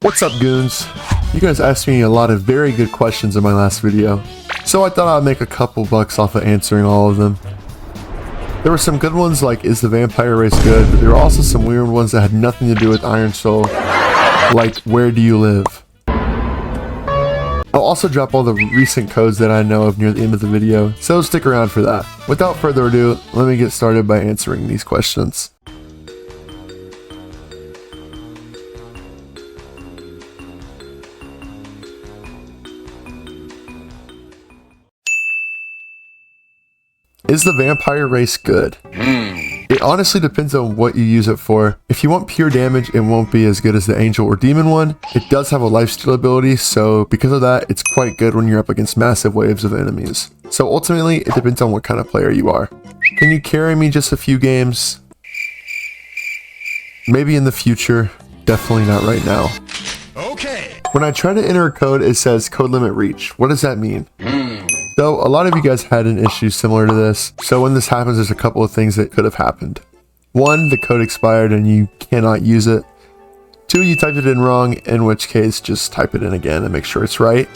What's up, goons? You guys asked me a lot of very good questions in my last video, so I thought I'd make a couple bucks off of answering all of them. There were some good ones like, is the vampire race good? But there were also some weird ones that had nothing to do with IronSoul, like, where do you live? I'll also drop all the recent codes that I know of near the end of the video, so stick around for that. Without further ado, let me get started by answering these questions. Is the vampire race good? It honestly depends on what you use it for. If you want pure damage, it won't be as good as the angel or demon one. It does have a lifesteal ability, so because of that, it's quite good when you're up against massive waves of enemies. So ultimately, it depends on what kind of player you are. Can you carry me just a few games? Maybe in the future, definitely not right now. Okay. When I try to enter a code, it says code limit reach. What does that mean? So a lot of you guys had an issue similar to this, so when this happens, there's a couple of things that could have happened. 1, the code expired and you cannot use it. 2, you typed it in wrong, in which case just type it in again and make sure it's right.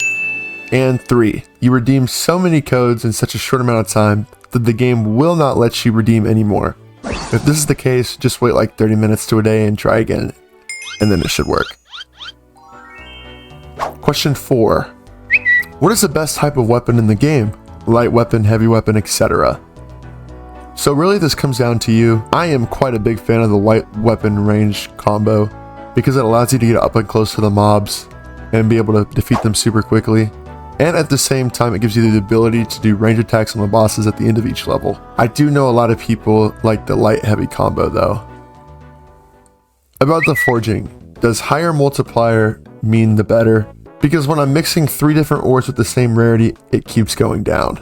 And 3, you redeemed so many codes in such a short amount of time that the game will not let you redeem anymore. If this is the case, just wait like 30 minutes to a day and try again, and then it should work. Question 4. What is the best type of weapon in the game? Light weapon, heavy weapon, etc. So really this comes down to you. I am quite a big fan of the light weapon range combo because it allows you to get up and close to the mobs and be able to defeat them super quickly. And at the same time, it gives you the ability to do range attacks on the bosses at the end of each level. I do know a lot of people like the light heavy combo though. About the forging, does higher multiplier mean the better? Because when I'm mixing 3 different ores with the same rarity, it keeps going down.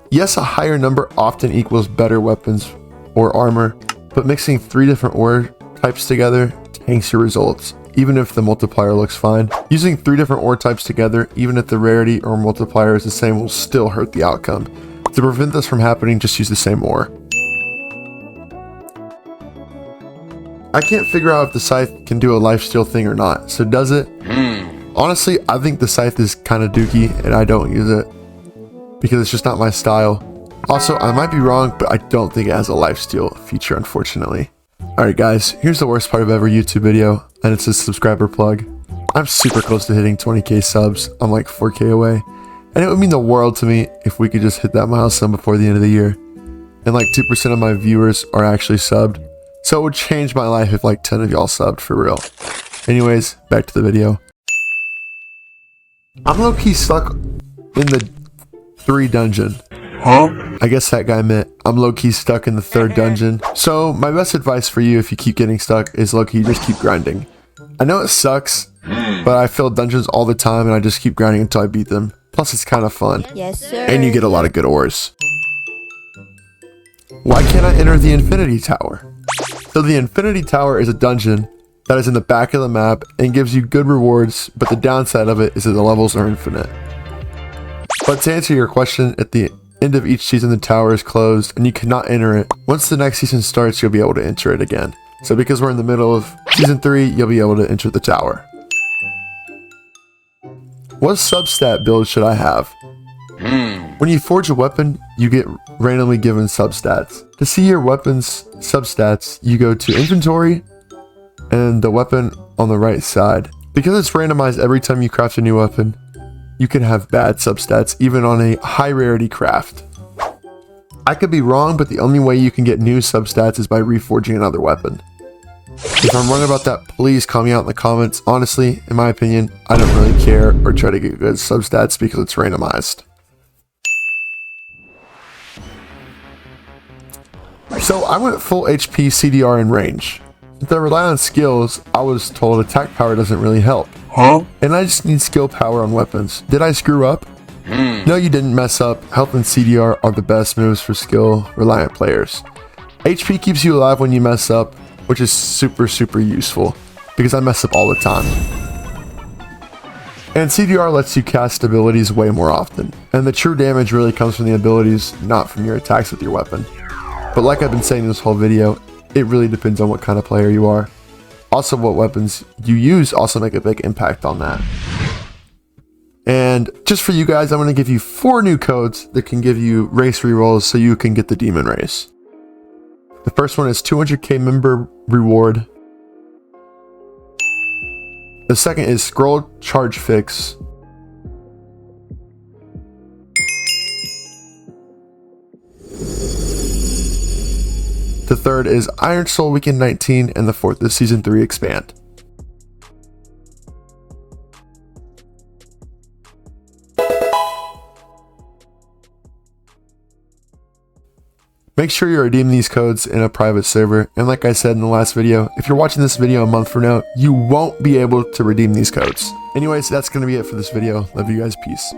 Yes, a higher number often equals better weapons or armor, but mixing 3 different ore types together tanks your results, even if the multiplier looks fine. Using 3 different ore types together, even if the rarity or multiplier is the same, will still hurt the outcome. To prevent this from happening, just use the same ore. I can't figure out if the Scythe can do a lifesteal thing or not, so does it? Honestly, I think the Scythe is kind of dookie and I don't use it because it's just not my style. Also, I might be wrong, but I don't think it has a lifesteal feature, unfortunately. Alright guys, here's the worst part of every YouTube video, and it's a subscriber plug. I'm super close to hitting 20k subs. I'm like 4k away, and it would mean the world to me if we could just hit that milestone before the end of the year. And like 2% of my viewers are actually subbed, so it would change my life if like 10 of y'all subbed for real. Anyways, back to the video. I'm low-key stuck in the 3 dungeon. Huh? I guess that guy meant I'm low-key stuck in the 3rd dungeon. So my best advice for you if you keep getting stuck is low-key just keep grinding. I know it sucks, but I fill dungeons all the time and I just keep grinding until I beat them. Plus it's kind of fun. Yes, sir. And you get a lot of good ores. Why can't I enter the Infinity Tower? So the Infinity Tower is a dungeon that is in the back of the map and gives you good rewards, but the downside of it is that the levels are infinite. But to answer your question, at the end of each season the tower is closed and you cannot enter it. Once the next season starts, you'll be able to enter it again. So because we're in the middle of season 3, you'll be able to enter the tower. What substat build should I have? When you forge a weapon, you get randomly given substats. To see your weapon's substats, you go to inventory and the weapon on the right side. Because it's randomized every time you craft a new weapon, you can have bad substats even on a high rarity craft. I could be wrong, but the only way you can get new substats is by reforging another weapon. If I'm wrong about that, please call me out in the comments. Honestly, in my opinion, I don't really care or try to get good substats because it's randomized. So I went full HP, CDR, and range. If I rely on skills, I was told attack power doesn't really help. Huh? And I just need skill power on weapons. Did I screw up? No, you didn't mess up. Health and CDR are the best moves for skill reliant players. HP keeps you alive when you mess up, which is super useful because I mess up all the time. And CDR lets you cast abilities way more often. And the true damage really comes from the abilities, not from your attacks with your weapon. But like I've been saying this whole video, it really depends on what kind of player you are. also what weapons you use also make a big impact on that. And just for you guys, I'm going to give you 4 new codes that can give you race rerolls so you can get the demon race. The first one is 200k member reward. The second is scroll charge fix. The third is IronSoul Weekend 19, and the fourth is Season 3 Expand. Make sure you redeem these codes in a private server, and like I said in the last video, if you're watching this video a month from now, you won't be able to redeem these codes. Anyways, that's going to be it for this video. Love you guys, peace.